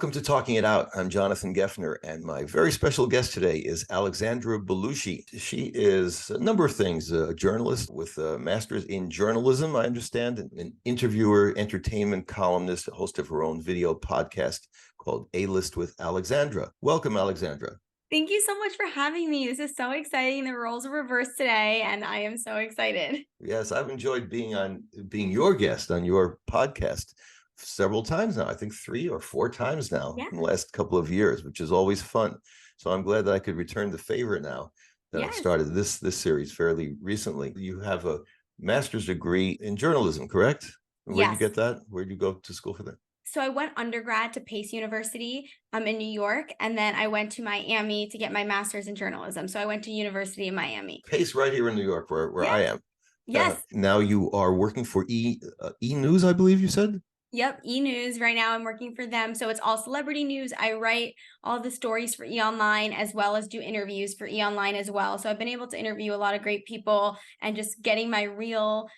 Welcome to Talking It Out. I'm Jonathan Geffner, and my very special guest today is Alexandra Bellusci. She is a number of things, a journalist with a master's in journalism, I understand, an interviewer, entertainment columnist, a host of her own video podcast called A-List with Alexandra. Welcome, Alexandra. Thank you so much for having me. This is so exciting. The roles are reversed today, and I am so excited. Yes, I've enjoyed being your guest on your podcast several times now. I think 3 or 4 times now Yeah. in the last couple of years, which is always fun. So I'm glad that I could return the favor now that I've Yes. started this series fairly recently. You have a master's degree in journalism, correct? Where did you Yes. get that? Where did you go to school for that? So I went undergrad to Pace University in New York, and then I went to Miami to get my master's in journalism. So I went to University in Miami. Pace, right here in New York, where I Yes. am. Yes. Now you are working for E News, I believe you said. Yep. E News. Right now I'm working for them. So it's all celebrity news. I write all the stories for E Online as well as do interviews for E Online as well. So I've been able to interview a lot of great people and just getting my reel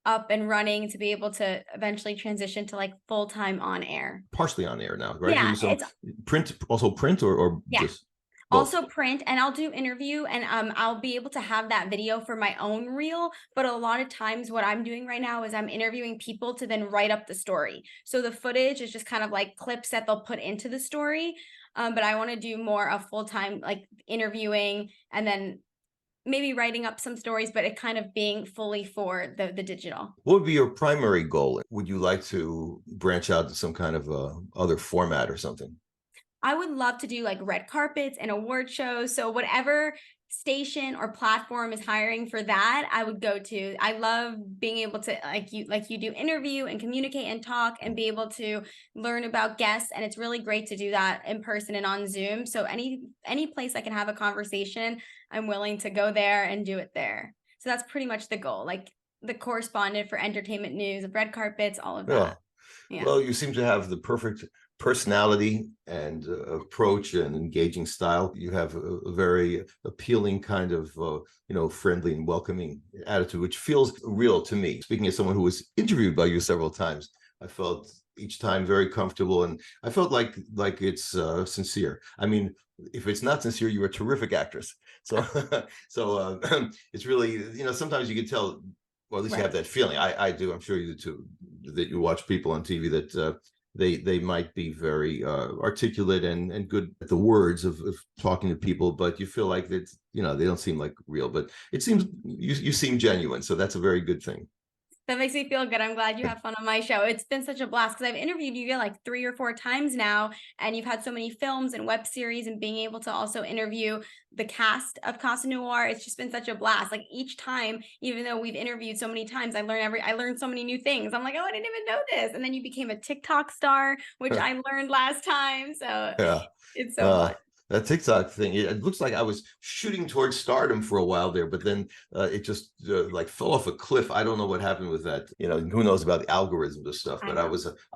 up and running to be able to eventually transition to like full-time on air. Partially on air now, right? Yeah, Do some it's print or yeah. just both? Also print, and I'll do interview, and I'll be able to have that video for my own reel. But a lot of times what I'm doing right now is I'm interviewing people to then write up the story. So the footage is just kind of like clips that they'll put into the story. But I want to do more of full-time like interviewing and then maybe writing up some stories, but it kind of being fully for the digital. What would be your primary goal? Would you like to branch out to some kind of other format or something? I would love to do like red carpets and award shows. So whatever station or platform is hiring for that, I would go to. I love being able to like you do interview and communicate and talk and be able to learn about guests, and it's really great to do that in person and on Zoom. So any place I can have a conversation, I'm willing to go there and do it there. So that's pretty much the goal. Like the correspondent for entertainment news, red carpets, all of Yeah. that. Yeah. Well, you seem to have the perfect personality and approach and engaging style. You have a very appealing kind of, friendly and welcoming attitude, which feels real to me. Speaking as someone who was interviewed by you several times, I felt each time very comfortable, and I felt like it's sincere. I mean, if it's not sincere, you're a terrific actress. So, it's really, sometimes you can tell, or at least you have Right. that feeling. I do. I'm sure you do too. That you watch people on TV that they might be very articulate and good at the words of talking to people, but you feel like that they don't seem like real. But it seems you seem genuine, so that's a very good thing. That makes me feel good. I'm glad you have fun on my show. It's been such a blast because I've interviewed you like 3 or 4 times now, and you've had so many films and web series, and being able to also interview the cast of Casanoir, it's just been such a blast. Like each time, even though we've interviewed so many times, I learned so many new things. I'm like, oh, I didn't even know this. And then you became a TikTok star, which I learned last time. So Yeah. it's so Uh, fun. that TikTok thing, it looks like I was shooting towards stardom for a while there, but then it just like fell off a cliff. I don't know what happened with that. Who knows about the algorithms of stuff, I but know.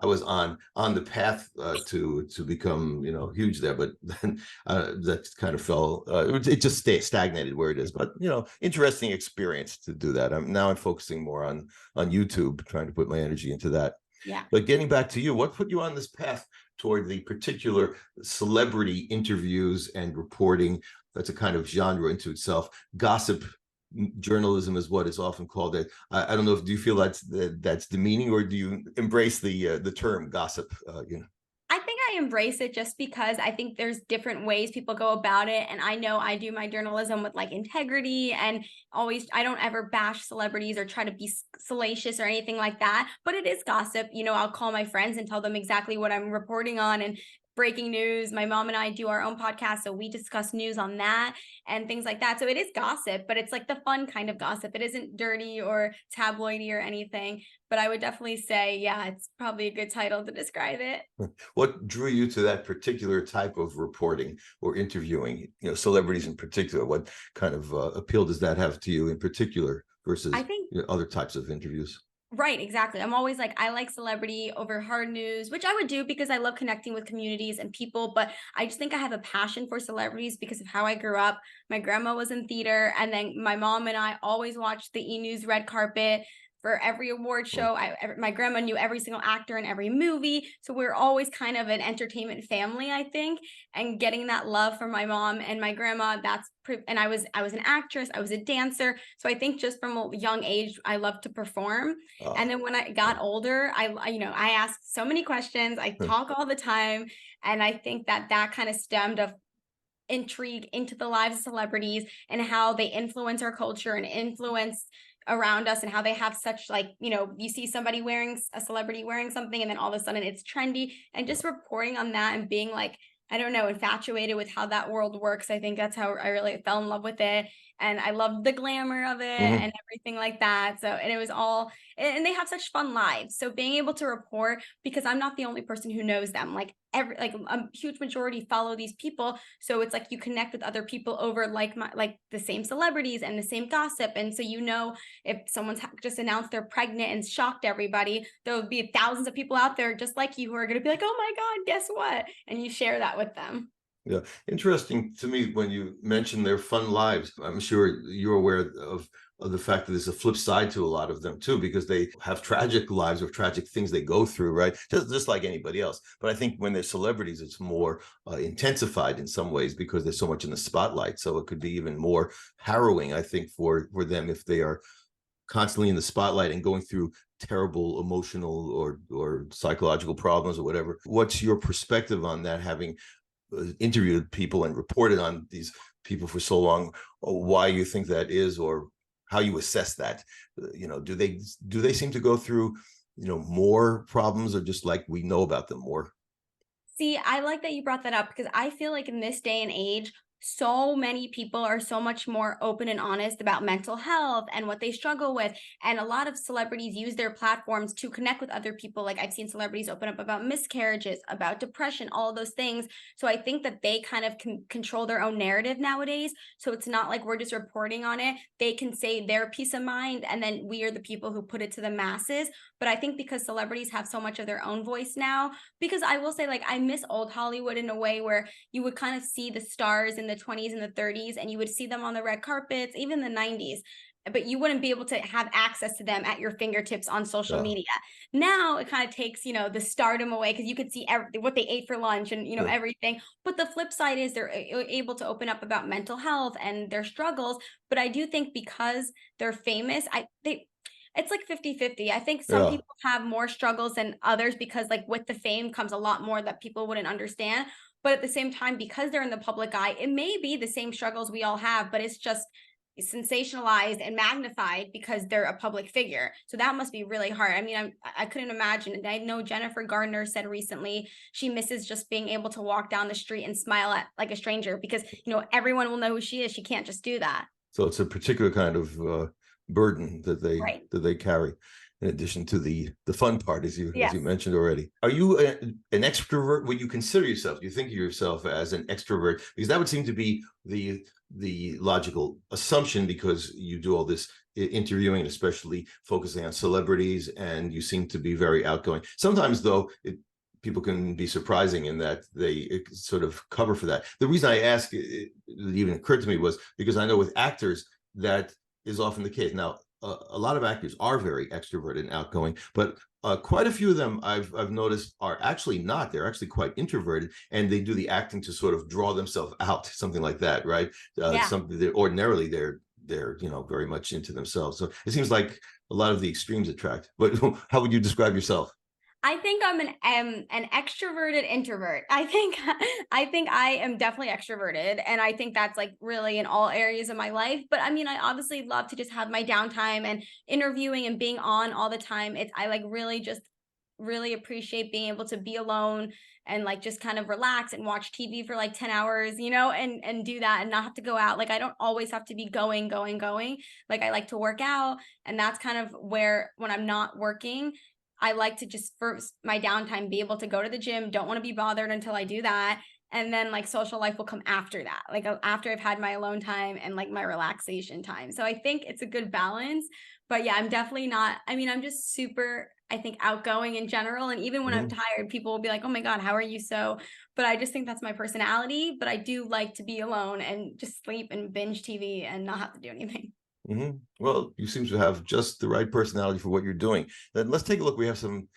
I was on the path to become huge there, but then that kind of fell. It just stagnated where it is. But interesting experience to do that. I'm focusing more on YouTube, trying to put my energy into that. Yeah. But getting back to you, what put you on this path toward the particular celebrity interviews and reporting? That's a kind of genre into itself. Gossip journalism is what is often called it. I don't know if do you feel that's demeaning, or do you embrace the term gossip? I think I embrace it just because I think there's different ways people go about it. And I know I do my journalism with like integrity and always, I don't ever bash celebrities or try to be salacious or anything like that. But it is gossip. I'll call my friends and tell them exactly what I'm reporting on and breaking news. My mom and I do our own podcast, so we discuss news on that and things like that. So it is gossip, but it's like the fun kind of gossip. It isn't dirty or tabloidy or anything. But I would definitely say, yeah, it's probably a good title to describe it. What drew you to that particular type of reporting or interviewing, celebrities in particular? What kind of appeal does that have to you in particular I versus think other types of interviews? Right, exactly. I'm always like, I like celebrity over hard news, which I would do because I love connecting with communities and people. But I just think I have a passion for celebrities because of how I grew up. My grandma was in theater, and then my mom and I always watched the E News red carpet. for every award Mm. show. My grandma knew every single actor in every movie. So we're always kind of an entertainment family, I think. And getting that love from my mom and my grandma, and I was an actress, I was a dancer. So I think just from a young age, I loved to perform. And then when I got older, I asked so many questions. I talk all the time. And I think that kind of stemmed of intrigue into the lives of celebrities and how they influence our culture and influence around us, and how they have such, like, you see somebody wearing a celebrity wearing something and then all of a sudden it's trendy, and just reporting on that and being like, I don't know, infatuated with how that world works. I think that's how I really fell in love with it. And I loved the glamour of it Mhm. and everything like that. So, and it was all, and they have such fun lives. So being able to report, because I'm not the only person who knows them, like a huge majority follow these people. So it's like you connect with other people over like the same celebrities and the same gossip. And so, if someone's just announced they're pregnant and shocked everybody, there will be thousands of people out there just like you who are going to be like, oh my God, guess what? And you share that with them. Yeah, interesting to me when you mention their fun lives. I'm sure you're aware of the fact that there's a flip side to a lot of them too, because they have tragic lives or tragic things they go through, right? Just like anybody else. But I think when they're celebrities, it's more intensified in some ways because they're so much in the spotlight. So it could be even more harrowing, I think, for them if they are constantly in the spotlight and going through terrible emotional or psychological problems or whatever. What's your perspective on that, having interviewed people and reported on these people for so long, why you think that is, or how you assess that? Do they seem to go through more problems, or just like we know about them more? See, I like that you brought that up because I feel like in this day and age, so many people are so much more open and honest about mental health and what they struggle with. And a lot of celebrities use their platforms to connect with other people. Like I've seen celebrities open up about miscarriages, about depression, all of those things. So I think that they kind of can control their own narrative nowadays. So it's not like we're just reporting on it. They can say their peace of mind, and then we are the people who put it to the masses. But I think because celebrities have so much of their own voice now, because I will say, like, I miss old Hollywood in a way where you would kind of see the stars in the 20s and the 30s, and you would see them on the red carpets, even the 90s, but you wouldn't be able to have access to them at your fingertips on social Yeah, media. Now it kind of takes, the stardom away because you could see what they ate for lunch and, yeah, everything. But the flip side is they're able to open up about mental health and their struggles. But I do think because they're famous, it's like 50-50. I think some yeah. people have more struggles than others because, like, with the fame comes a lot more that people wouldn't understand. But at the same time, because they're in the public eye, it may be the same struggles we all have, but it's just sensationalized and magnified because they're a public figure. So that must be really hard. I mean, I couldn't imagine. And I know Jennifer Gardner said recently she misses just being able to walk down the street and smile at like a stranger because, everyone will know who she is. She can't just do that. So it's a particular kind of burden that they Right. that they carry, in addition to the fun part, as you Yes. mentioned already. Are you an extrovert? Would you consider yourself? Do you think of yourself as an extrovert? Because that would seem to be the logical assumption, because you do all this interviewing, especially focusing on celebrities, and you seem to be very outgoing. Sometimes, though, people can be surprising in that they sort of cover for that. The reason I ask, it even occurred to me, was because I know with actors that is often the case. Now, a lot of actors are very extroverted and outgoing, but quite a few of them I've noticed are actually not. They're actually quite introverted, and they do the acting to sort of draw themselves out, something like that, right? Yeah. Something that ordinarily they're very much into themselves. So it seems like a lot of the extremes attract. But how would you describe yourself? I think I'm an extroverted introvert. I think I am definitely extroverted, and I think that's like really in all areas of my life. But I mean, I obviously love to just have my downtime, and interviewing and being on all the time. I like really just really appreciate being able to be alone and like just kind of relax and watch TV for like 10 hours, and do that and not have to go out. Like I don't always have to be going. Like I like to work out, and that's kind of where when I'm not working, I like to just for my downtime be able to go to the gym, don't want to be bothered until I do that. And then like social life will come after that, like after I've had my alone time and like my relaxation time. So I think it's a good balance. But yeah, I'm definitely not, I mean, I'm just super, I think, outgoing in general. And even when I'm Mhm. tired, people will be like, oh my God, how are you so? But I just think that's my personality. But I do like to be alone and just sleep and binge TV and not have to do anything. Well, you seem to have just the right personality for what you're doing. Then let's take a look. We have some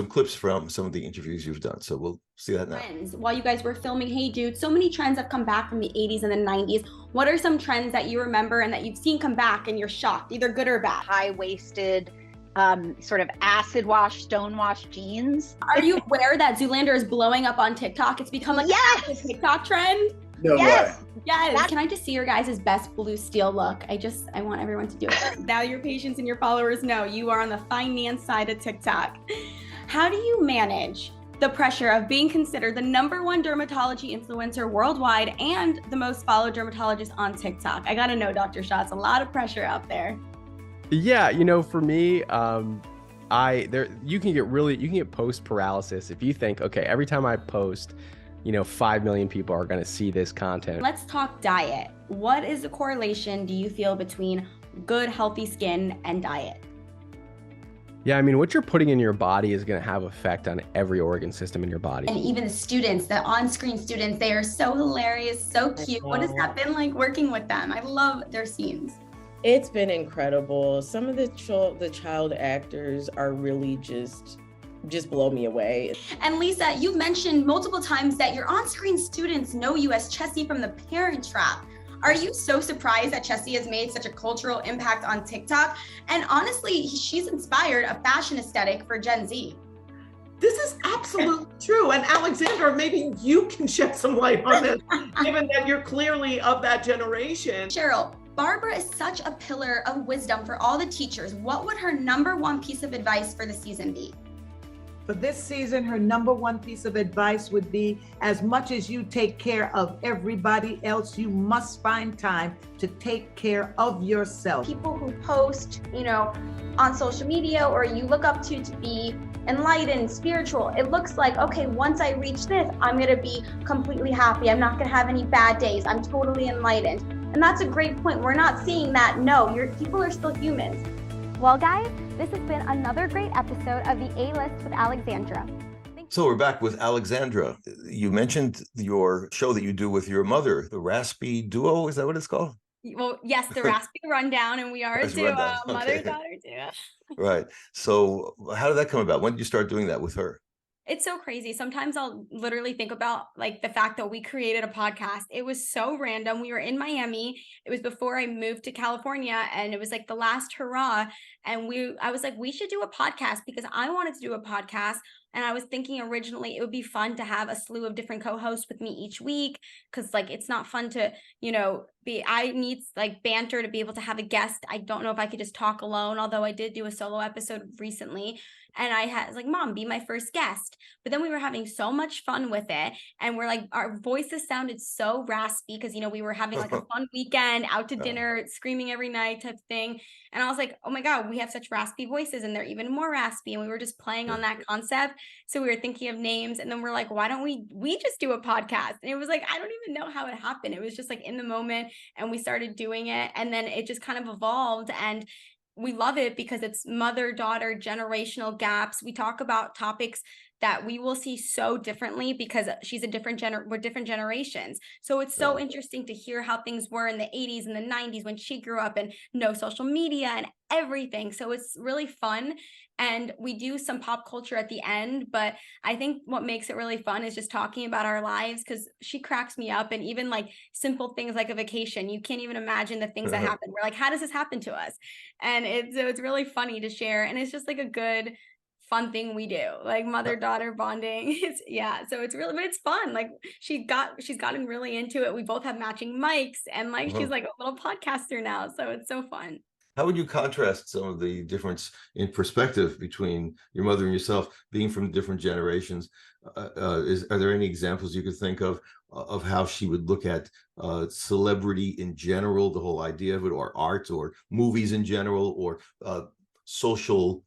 clips from some of the interviews you've done. So we'll see that now. Trends. While you guys were filming Hey Dude, so many trends have come back from the 80s and the 90s. What are some trends that you remember and that you've seen come back and you're shocked, either good or bad? High-waisted, sort of acid wash, stone wash jeans. Are you aware that Zoolander is blowing up on TikTok? It's become like a TikTok trend. No Yes. way. Yes. Can I just see your guys' best blue steel look? I want everyone to do it. Now your patients and your followers know you are on the finance side of TikTok. How do you manage the pressure of being considered the #1 dermatology influencer worldwide and the most followed dermatologist on TikTok? I gotta know, Dr. Shah, it's a lot of pressure out there. Yeah, for me, you can get post paralysis if you think, okay, every time I post, 5 million people are going to see this content. Let's talk diet. What is the correlation do you feel between good, healthy skin and diet? Yeah, what you're putting in your body is going to have effect on every organ system in your body. And even the students, the on-screen students, they are so hilarious, so cute. What has that been like working with them? I love their scenes. It's been incredible. Some of the child actors are really just blow me away. And Lisa, you've mentioned multiple times that your on-screen students know you as Chessie from The Parent Trap. Are you so surprised that Chessie has made such a cultural impact on TikTok? And honestly, she's inspired a fashion aesthetic for Gen Z. This is absolutely true. And Alexandra, maybe you can shed some light on this, given that you're clearly of that generation. Cheryl, Barbara is such a pillar of wisdom for all the teachers. What would her #1 piece of advice for the season be? For this season, her #1 piece of advice would be, as much as you take care of everybody else, you must find time to take care of yourself. People who post, on social media or you look up to be enlightened, spiritual, it looks like, okay, once I reach this, I'm going to be completely happy. I'm not going to have any bad days. I'm totally enlightened. And that's a great point. We're not seeing that. No, people are still humans. Well, guys, this has been another great episode of the A-List with Alexandra. So we're back with Alexandra. You mentioned your show that you do with your mother, the Raspy Duo. Is that what it's called? Well, yes, the Raspy Rundown, and we are a duo, mother-daughter duo. Right. So how did that come about? When did you start doing that with her? It's so crazy. Sometimes I'll literally think about like the fact that we created a podcast. It was so random. We were in Miami. It was before I moved to California, and it was like the last hurrah. And I was like, we should do a podcast because I wanted to do a podcast. And I was thinking originally it would be fun to have a slew of different co-hosts with me each week. Cause like, it's not fun to, I need like banter to be able to have a guest. I don't know if I could just talk alone, although I did do a solo episode recently. And I was like, Mom, be my first guest. But then we were having so much fun with it. And we're like, our voices sounded so raspy because, we were having like a fun weekend, out to dinner, screaming every night type thing. And I was like, oh my God, we have such raspy voices and they're even more raspy. And we were just playing on that concept. So we were thinking of names, and then we're like, why don't we just do a podcast? And it was like, I don't even know how it happened. It was just like in the moment, and we started doing it. And then it just kind of evolved, and we love it because it's mother-daughter generational gaps. We talk about topics that we will see so differently because she's we're different generations. So it's so interesting to hear how things were in the 80s and the 90s when she grew up, and no social media and everything. So it's really fun. And we do some pop culture at the end, but I think what makes it really fun is just talking about our lives, because she cracks me up. And even like simple things like a vacation, you can't even imagine the things that happen. We're like, how does this happen to us? And it's really funny to share. And it's just like a good, fun thing we do, like mother-daughter bonding. So it's really, but it's fun. Like she's gotten really into it. We both have matching mics, and like she's like a little podcaster now. So it's so fun. How would you contrast some of the difference in perspective between your mother and yourself, being from different generations? Are there any examples you could think of how she would look at celebrity in general, the whole idea of it, or art, or movies in general, or social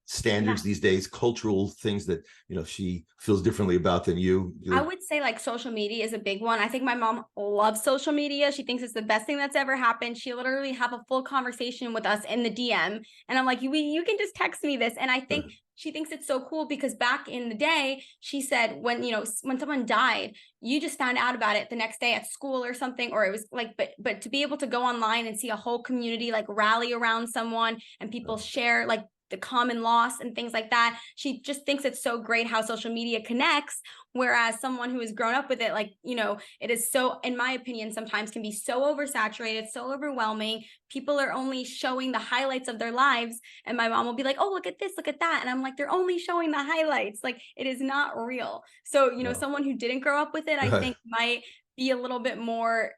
standards these days, cultural things that she feels differently about than you? I would say like social media is a big one. I think my mom loves social media. She thinks it's the best thing that's ever happened. She literally have a full conversation with us in the DM, and I'm like, you can just text me this. And I think she thinks it's so cool because back in the day, she said when, when someone died, you just found out about it the next day at school or something, or it was like, but to be able to go online and see a whole community like rally around someone and people share like the common loss and things like that. She just thinks it's so great how social media connects. Whereas someone who has grown up with it, like, it is so, in my opinion, sometimes can be so oversaturated, so overwhelming. People are only showing the highlights of their lives. And my mom will be like, oh, look at this, look at that. And I'm like, they're only showing the highlights. Like, it is not real. So, someone who didn't grow up with it, I think might be a little bit more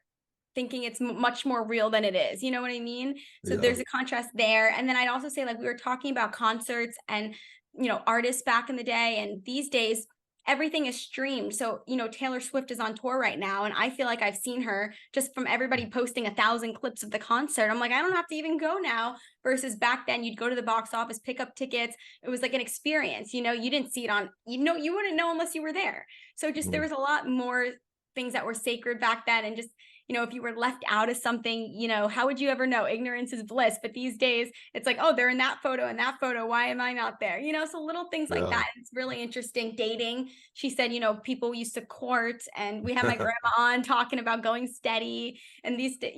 thinking it's much more real than it is. You know what I mean? So there's a contrast there. And then I'd also say, like, we were talking about concerts and, artists back in the day, and these days, everything is streamed. So, Taylor Swift is on tour right now. And I feel like I've seen her just from everybody posting 1,000 clips of the concert. I'm like, I don't have to even go now, versus back then you'd go to the box office, pick up tickets. It was like an experience, you didn't see it on, you wouldn't know unless you were there. So just, there was a lot more things that were sacred back then. And just, if you were left out of something, how would you ever know? Ignorance is bliss. But these days it's like, oh, they're in that photo and that photo. Why am I not there? So little things like that. It's really interesting. Dating. She said, people used to court, and we had my grandma on talking about going steady. And these day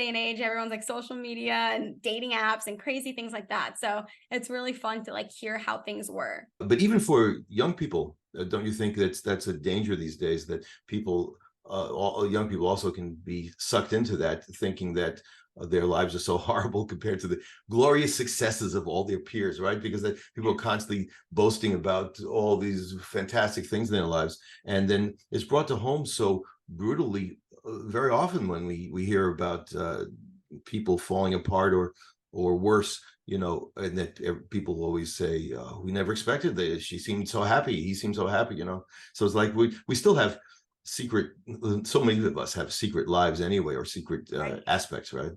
and age, everyone's like social media and dating apps and crazy things like that. So it's really fun to like hear how things were. But even for young people, don't you think that's a danger these days, that people, young people also can be sucked into that, thinking that their lives are so horrible compared to the glorious successes of all their peers, right? Because people are constantly boasting about all these fantastic things in their lives, and then it's brought to home so brutally very often when we hear about people falling apart or worse, and that people always say, we never expected this. She seemed so happy. He seemed so happy, So it's like we still have secret, so many of us have secret lives anyway, or secret aspects, right?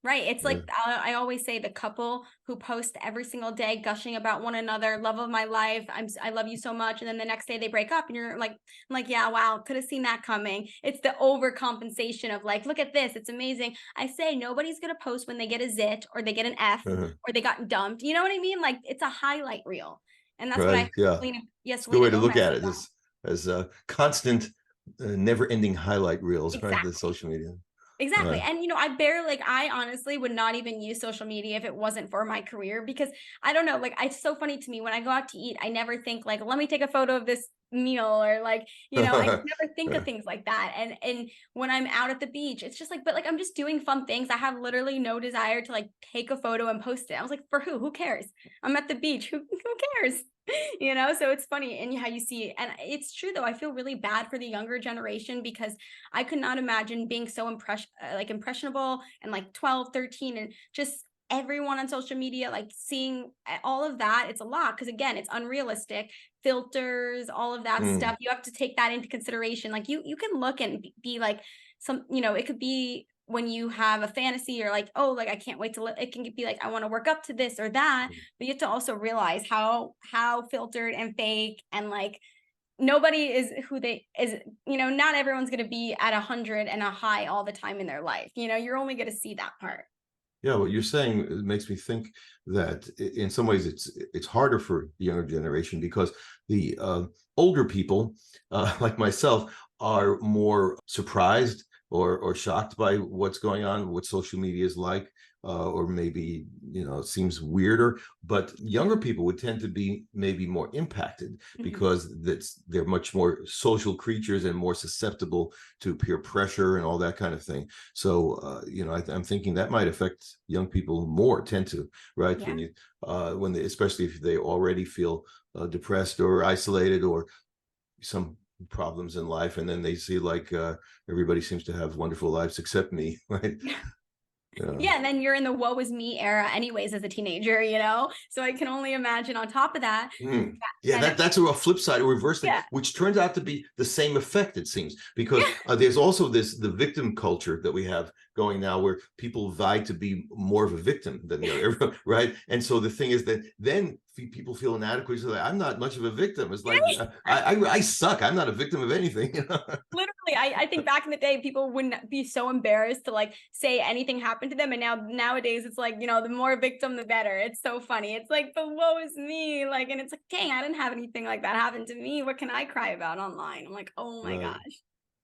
Right. It's like, I always say, the couple who post every single day gushing about one another, love of my life, I love you so much. And then the next day they break up and you're like, I'm like, yeah, wow, could have seen that coming. It's the overcompensation of like, look at this, it's amazing. I say nobody's going to post when they get a zit or they get an F or they got dumped. You know what I mean? Like, it's a highlight reel. And that's what I yes, good way to look at it, as a constant, never-ending highlight reels, right? The social media. Exactly. And, I honestly would not even use social media if it wasn't for my career, because I don't know, like, it's so funny to me when I go out to eat, I never think like, let me take a photo of this meal, or like, I never think of things like that. And when I'm out at the beach, it's just like, but like, I'm just doing fun things. I have literally no desire to like take a photo and post it. I was like, for who cares? I'm at the beach. Who cares? So it's funny. And how you see, and it's true though, I feel really bad for the younger generation, because I could not imagine being so impressionable and like 12, 13, and just everyone on social media, like seeing all of that. It's a lot, because again, it's unrealistic, filters, all of that stuff. You have to take that into consideration. Like you can look and be like it could be when you have a fantasy, or like, oh, like I can't wait to it can be like, I want to work up to this or that. But you have to also realize how filtered and fake, and like nobody is who they is, not everyone's going to be at 100 and a high all the time in their life. You're only going to see that part. Yeah, what you're saying makes me think that in some ways it's harder for the younger generation, because the older people, like myself, are more surprised or shocked by what's going on, what social media is like, or maybe, it seems weirder. But younger people would tend to be maybe more impacted, because they're much more social creatures and more susceptible to peer pressure and all that kind of thing. So, I'm thinking that might affect young people more, tend to, right? Yeah. When especially if they already feel depressed or isolated or some problems in life, and then they see like everybody seems to have wonderful lives except me, right? Yeah, and then you're in the woe is me era anyways as a teenager, so I can only imagine on top of that. That's a flip side, a reverse thing, which turns out to be the same effect, it seems, because there's also the victim culture that we have going now, where people vie to be more of a victim than the other, right? And so the thing is that then people feel inadequate, so like, I'm not much of a victim. It's like I suck. I'm not a victim of anything. Literally, I think back in the day, people wouldn't be so embarrassed to like say anything happened to them. And nowadays it's like, the more victim, the better. It's so funny. It's like, the woe is me. Like, and it's like, dang, I didn't have anything like that happen to me. What can I cry about online? I'm like, oh my gosh.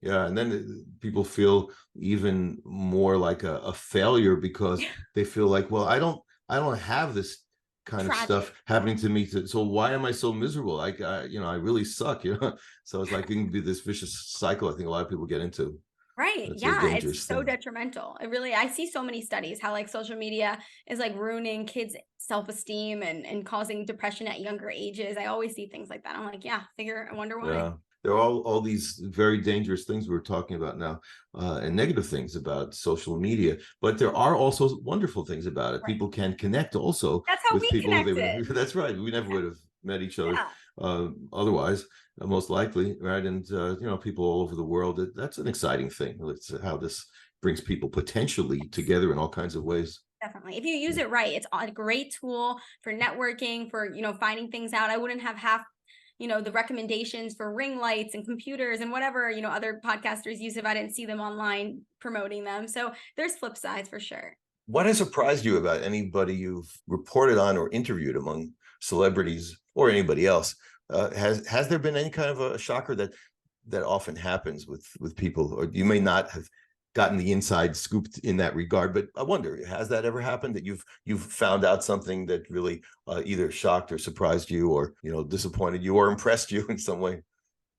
Yeah, and then people feel even more like a failure because they feel like, well, I don't have this kind of stuff happening to me. So why am I so miserable? Like, I really suck. So it's like it can be this vicious cycle. I think a lot of people get into. Right. That's Yeah. a dangerous It's so thing. detrimental. I see so many studies how like social media is like ruining kids' self-esteem and causing depression at younger ages. I always see things like that. I'm like, I wonder why. Yeah. There are all these very dangerous things we're talking about now, and negative things about social media, but there are also wonderful things about it. Right. People can connect also. That's how with we people. Connected. That's right. We never would have met each other otherwise, most likely, right? And people all over the world. That's an exciting thing. It's how this brings people potentially together in all kinds of ways. Definitely. If you use it right, it's a great tool for networking, for, finding things out. I wouldn't have half the recommendations for ring lights and computers and whatever, other podcasters use if I didn't see them online promoting them. So there's flip sides for sure. What has surprised you about anybody you've reported on or interviewed among celebrities or anybody else? Has there been any kind of a shocker that often happens with people, or you may not have gotten the inside scoop in that regard, but I wonder, has that ever happened that you've found out something that really either shocked or surprised you, or disappointed you or impressed you in some way?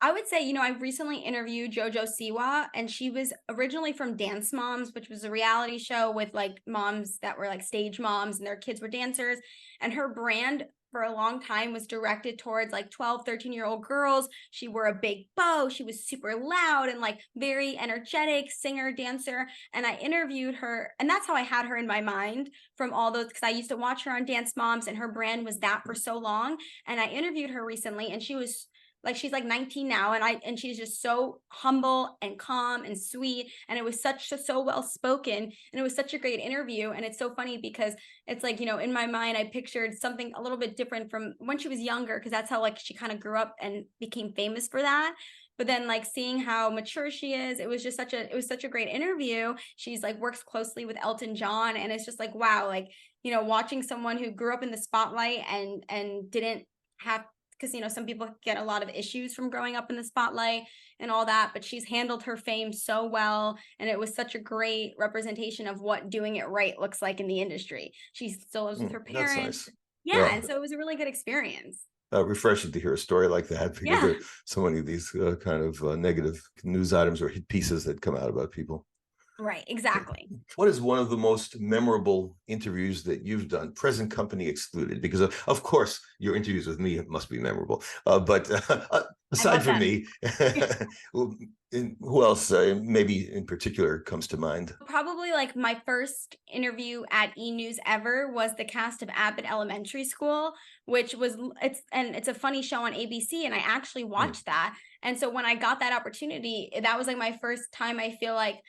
I would say, I recently interviewed JoJo Siwa, and she was originally from Dance Moms, which was a reality show with like moms that were like stage moms and their kids were dancers, and her brand for a long time was directed towards like 12, 13-year-old girls. She wore a big bow. She was super loud and like very energetic singer, dancer. And I interviewed her, and that's how I had her in my mind from all those, because I used to watch her on Dance Moms and her brand was that for so long. And I interviewed her recently, and she was like, she's like 19 now, and she's just so humble and calm and sweet, and it was so well spoken, and it was such a great interview. And it's so funny because it's like, in my mind I pictured something a little bit different from when she was younger, because that's how like she kind of grew up and became famous for that. But then like seeing how mature she is, it was such a great interview. She's like works closely with Elton John, and it's just like, wow, like, watching someone who grew up in the spotlight and didn't have, because some people get a lot of issues from growing up in the spotlight and all that, but she's handled her fame so well, and it was such a great representation of what doing it right looks like in the industry. She still lives with her parents. That's nice. Yeah, and so it was a really good experience. Refreshing to hear a story like that, because there are so many of these kind of negative news items or hit pieces that come out about people. Right, exactly. What is one of the most memorable interviews that you've done, present company excluded? Because of course your interviews with me must be memorable. But aside from me, who else maybe in particular comes to mind? Probably like my first interview at E! News ever was the cast of Abbott Elementary School, which was it's a funny show on ABC, and I actually watched that. And so when I got that opportunity, that was like my first time, I feel like,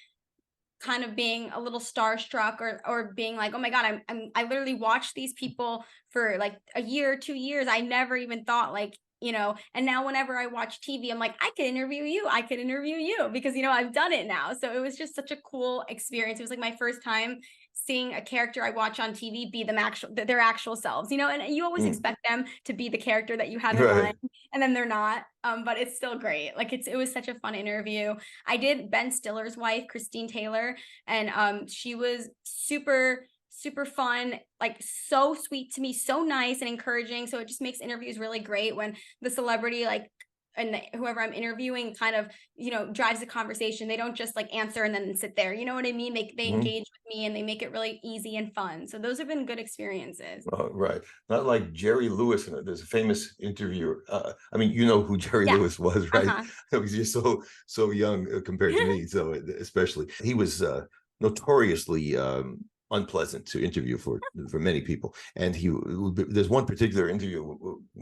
kind of being a little starstruck or being like, oh my God, I literally watched these people for like a year, 2 years. I never even thought like, and now whenever I watch TV, I'm like, I could interview you because, I've done it now. So it was just such a cool experience. It was like my first time seeing a character I watch on TV be their actual selves, and you always expect them to be the character that you have in mind, and then they're not. But it's still great. Like it was such a fun interview. I did Ben Stiller's wife, Christine Taylor, and she was super fun, like so sweet to me, so nice and encouraging. So it just makes interviews really great when the celebrity and whoever I'm interviewing kind of, drives the conversation. They don't just like answer and then sit there. You know what I mean? They engage with me, and they make it really easy and fun. So those have been good experiences. Right. Not like Jerry Lewis. There's a famous interviewer. I mean, you know who Jerry Lewis was, right? Because you're so young compared to me. So especially, he was notoriously unpleasant to interview for many people. And there's one particular interview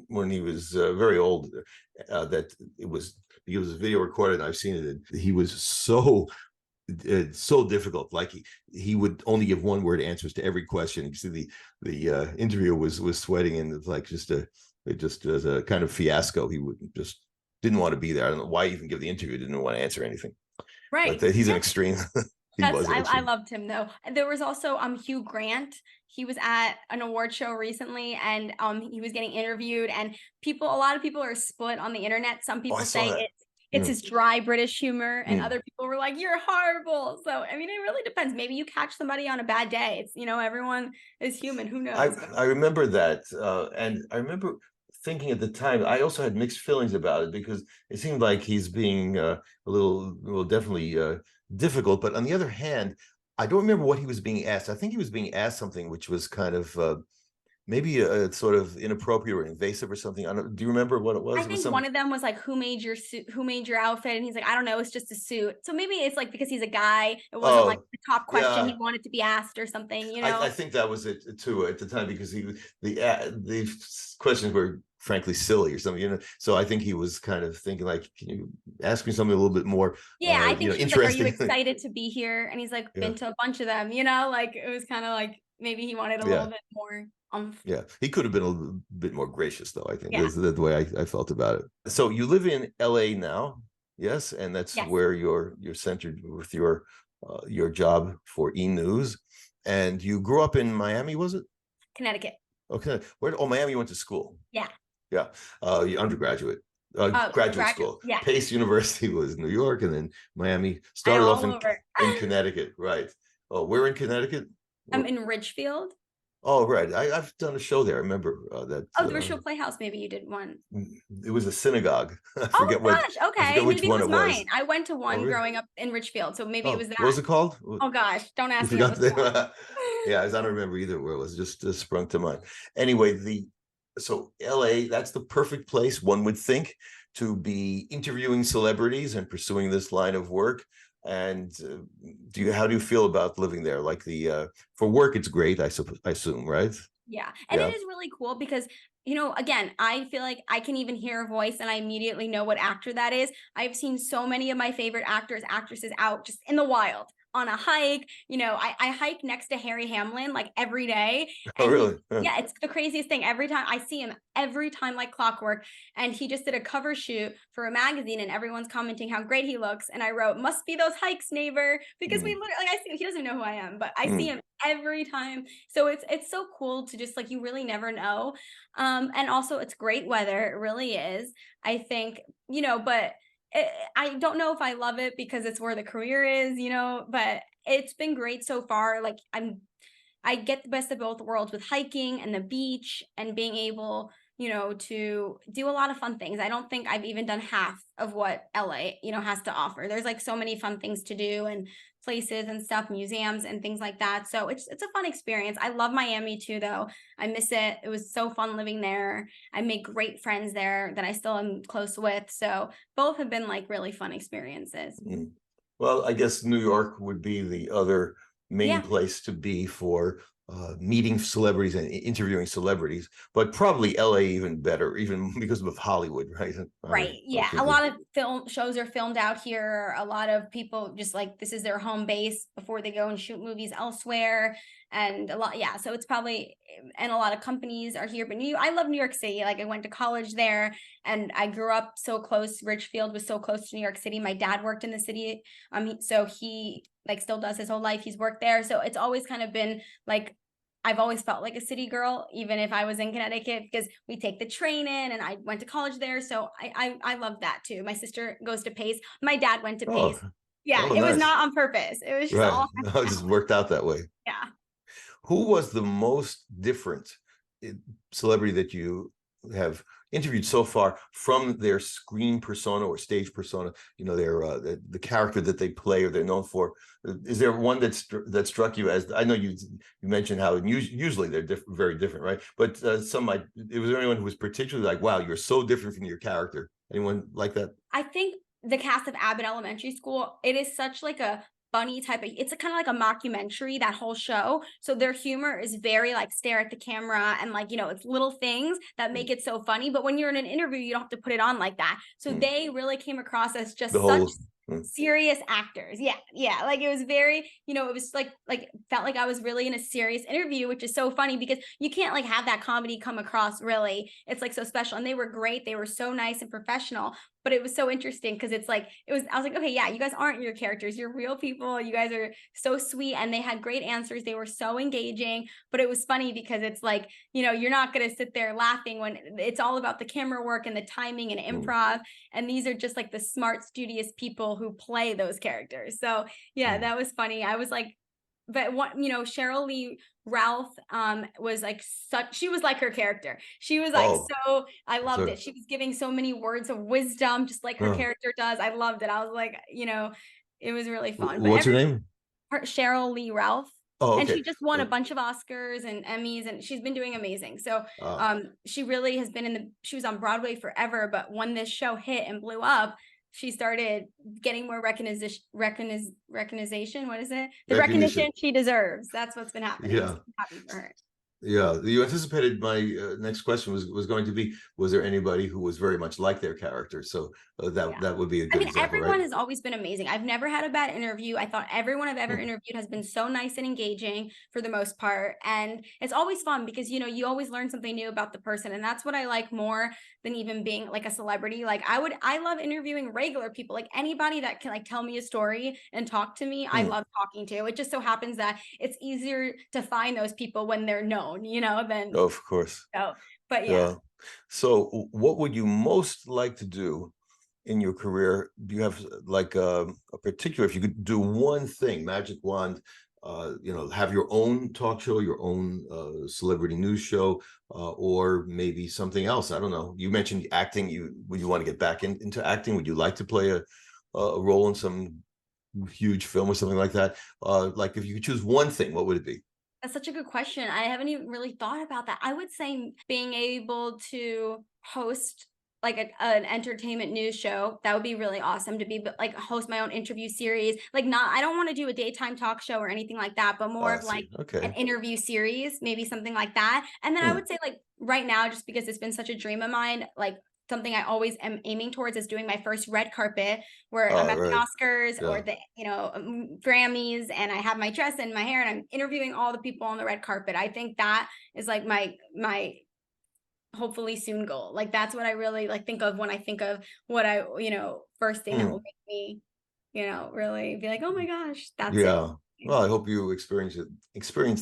when he was very old that it was video recorded, and I've seen it, and he was so difficult. Like he would only give one word answers to every question. You see the interviewer was sweating, and it's like just as a kind of fiasco. He would just didn't want to be there. I don't know why even give the interview, didn't want to answer anything. Right. But he's an extreme. He was an I extreme. loved him though. And there was also Hugh Grant. He was at an award show recently, and he was getting interviewed, and a lot of people are split on the internet. Some people saw say that. it's his dry British humor, and Mm. other people were like, "You're horrible." So I mean, it really depends. Maybe you catch somebody on a bad day. It's, everyone is human. Who knows? I remember that, and I remember thinking at the time, I also had mixed feelings about it because it seemed like he's being a little definitely difficult. But on the other hand, I don't remember what he was being asked. I think he was being asked something which was kind of maybe a sort of inappropriate or invasive or something. Do you remember what it was? I think one of them was like, "Who made your suit? Who made your outfit?" And he's like, "I don't know. It's just a suit." So maybe it's like because he's a guy, it wasn't like the top question he wanted to be asked or something. I think that was it too at the time, because the questions were frankly silly or something. So I think he was kind of thinking like, "Can you ask me something a little bit more?" Yeah, I think he was like, "Are you interesting." excited to be here?" And he's like, "Been to a bunch of them." Like it was kind of like maybe he wanted a little bit more. Yeah, he could have been a little bit more gracious, though. I think that's the way I felt about it. So you live in LA now, yes, and that's where you're centered with your job for E! News, and you grew up in Miami, was it? Connecticut. Okay, Miami, you went to school. Yeah. Yeah, your undergraduate. Graduate school. Yeah. Pace University was New York, and then Miami started off in Connecticut, right? Oh, we're in Connecticut. I'm in Ridgefield. Oh, right. I've done a show there. I remember that. The Ridgefield Playhouse. Maybe you did one. It was a synagogue. I forget okay. I forget which one it was mine. I went to one really? growing up in Richfield, so maybe it was that. What was it called? Oh gosh, don't ask me. Yeah, I don't remember either where it was. Just sprung to mind. Anyway, so LA, that's the perfect place, one would think, to be interviewing celebrities and pursuing this line of work. And how do you feel about living there? Like for work, it's great, I assume, right? Yeah, and it is really cool because again, I feel like I can even hear a voice and I immediately know what actor that is. I've seen so many of my favorite actors, actresses out just in the wild on a hike. I hike next to Harry Hamlin like every day. Oh, really? Yeah, it's the craziest thing. Every time I see him, every time like clockwork. And he just did a cover shoot for a magazine, and everyone's commenting how great he looks. And I wrote, "Must be those hikes, neighbor," because we literally, I see, he doesn't know who I am, but I see him every time. So it's so cool to just like, you really never know. And also it's great weather. It really is. I think, but I don't know if I love it because it's where the career is, but it's been great so far. Like I get the best of both worlds with hiking and the beach and being able, to do a lot of fun things. I don't think I've even done half of what LA, has to offer. There's like so many fun things to do and places and stuff, museums and things like that. So it's a fun experience. I love Miami too, though. I miss it. It was so fun living there. I made great friends there that I still am close with. So both have been like really fun experiences. Well, I guess New York would be the other main place to be for meeting celebrities and interviewing celebrities, but probably LA even better, even because of Hollywood, right? Right. Yeah. A lot of film shows are filmed out here. A lot of people just like, this is their home base before they go and shoot movies elsewhere. And a lot, so it's probably, and a lot of companies are here, but I love New York City. Like I went to college there and I grew up so close. Ridgefield was so close to New York City. My dad worked in the city. So he like still does his whole life. He's worked there. So it's always kind of been like, I've always felt like a city girl, even if I was in Connecticut, because we take the train in and I went to college there. So I love that too. My sister goes to Pace. My dad went to Pace. It was not on purpose. It was just all it just worked out that way. Yeah. Who was the most different celebrity that you have interviewed so far from their screen persona or stage persona? Their the character that they play or they're known for. Is there one that struck you as? I know you mentioned how usually they're very different, right? But was there anyone who was particularly like, wow, you're so different from your character? Anyone like that? I think the cast of Abbott Elementary School, it is such like a funny type of, it's kind of like a mockumentary, that whole show. So their humor is very like stare at the camera and like, it's little things that make it so funny. But when you're in an interview, you don't have to put it on like that. So they really came across as just serious actors. Yeah. Like it was very, it was like felt like I was really in a serious interview, which is so funny because you can't like have that comedy come across really. It's like so special. And they were great. They were so nice and professional. But it was so interesting because I was like, okay, yeah, you guys aren't your characters. You're real people. You guys are so sweet. And they had great answers. They were so engaging. But it was funny because it's like, you're not going to sit there laughing when it's all about the camera work and the timing and improv. And these are just like the smart, studious people who play those characters. So yeah, that was funny. I was like, but what, Cheryl Lee Ralph was like she was like her character. She was like, so I loved it. She was giving so many words of wisdom, just like her character does. I loved it. I was like, it was really fun. What's her name? Cheryl Lee Ralph. Oh, okay. And she just won a bunch of Oscars and Emmys, and she's been doing amazing. So she really has been she was on Broadway forever, but when this show hit and blew up, she started getting more recognition. What is it? The recognition she deserves. That's what's been happening. Yeah. I'm happy for her. Yeah, you anticipated my next question was going to be, was there anybody who was very much like their character? So that would be a good example, everyone has always been amazing. I've never had a bad interview. I thought everyone I've ever interviewed has been so nice and engaging for the most part. And it's always fun because, you always learn something new about the person. And that's what I like more than even being like a celebrity. Like I love interviewing regular people, like anybody that can like tell me a story and talk to me. I love talking to. It just so happens that it's easier to find those people when they're known, than. Of course. So, but yeah. So what would you most like to do in your career? Do you have like a particular, if you could do one thing, magic wand, have your own talk show, your own celebrity news show, or maybe something else? I don't know. You mentioned acting. Would you want to get back into acting? Would you like to play a role in some huge film or something like that? Like if you could choose one thing, what would it be? That's such a good question. I haven't even really thought about that. I would say being able to host like an entertainment news show, that would be really awesome to be like host my own interview series. Like I don't want to do a daytime talk show or anything like that, but more of like an interview series, maybe something like that. And then I would say like right now, just because it's been such a dream of mine, like something I always am aiming towards is doing my first red carpet where I'm at the Oscars or the, Grammys, and I have my dress and my hair and I'm interviewing all the people on the red carpet. I think that is like my hopefully soon goal. Like that's what I really like think of when I think of what I, first thing that will make me, really be like, oh my gosh, that's it. Well, I hope you experience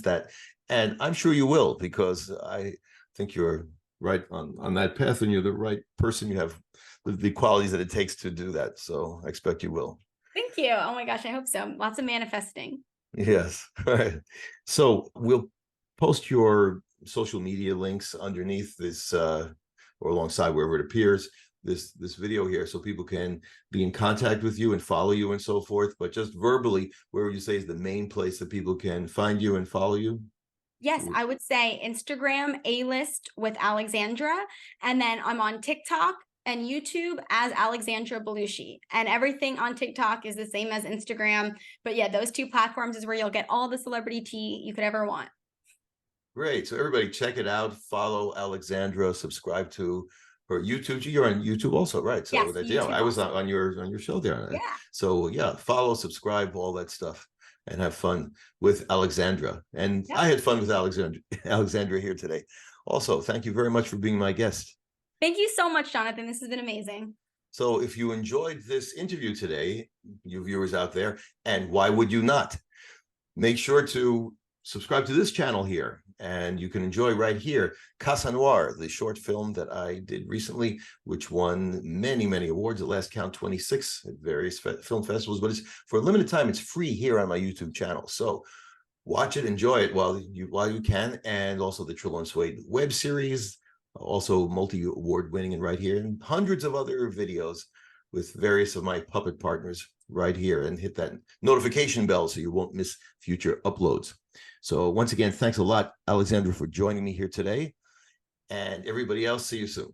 that. And I'm sure you will, because I think you're right on that path, and you're the right person. You have the qualities that it takes to do that. So I expect you will. Thank you. Oh my gosh, I hope so. Lots of manifesting. Yes. All right. So we'll post your social media links underneath this or alongside wherever it appears, this video here, so people can be in contact with you and follow you and so forth. But just verbally, where would you say is the main place that people can find you and follow you? Yes, I would say Instagram, A-List with Alexandra. And then I'm on TikTok and YouTube as Alexandra Bellusci. And everything on TikTok is the same as Instagram. But yeah, those two platforms is where you'll get all the celebrity tea you could ever want. Great. So everybody check it out. Follow Alexandra. Subscribe to her YouTube. You're on YouTube also, right? So yes, I was on your show there. Yeah. So yeah, follow, subscribe, all that stuff. And have fun with Alexandra. And I had fun with Alexandra here today. Also, thank you very much for being my guest. Thank you so much, Jonathan. This has been amazing. So if you enjoyed this interview today, you viewers out there, and why would you not? Make sure to subscribe to this channel here, and you can enjoy right here Casanoir, the short film that I did recently, which won many awards, at last count 26 at various film festivals. But it's for a limited time. It's free here on my YouTube channel, so watch it, enjoy it while you can. And also the Trillo Suede web series, also multi-award winning, and right here, and hundreds of other videos with various of my puppet partners right here. And hit that notification bell so you won't miss future uploads. So once again, thanks a lot, Alexandra, for joining me here today. And everybody else, see you soon.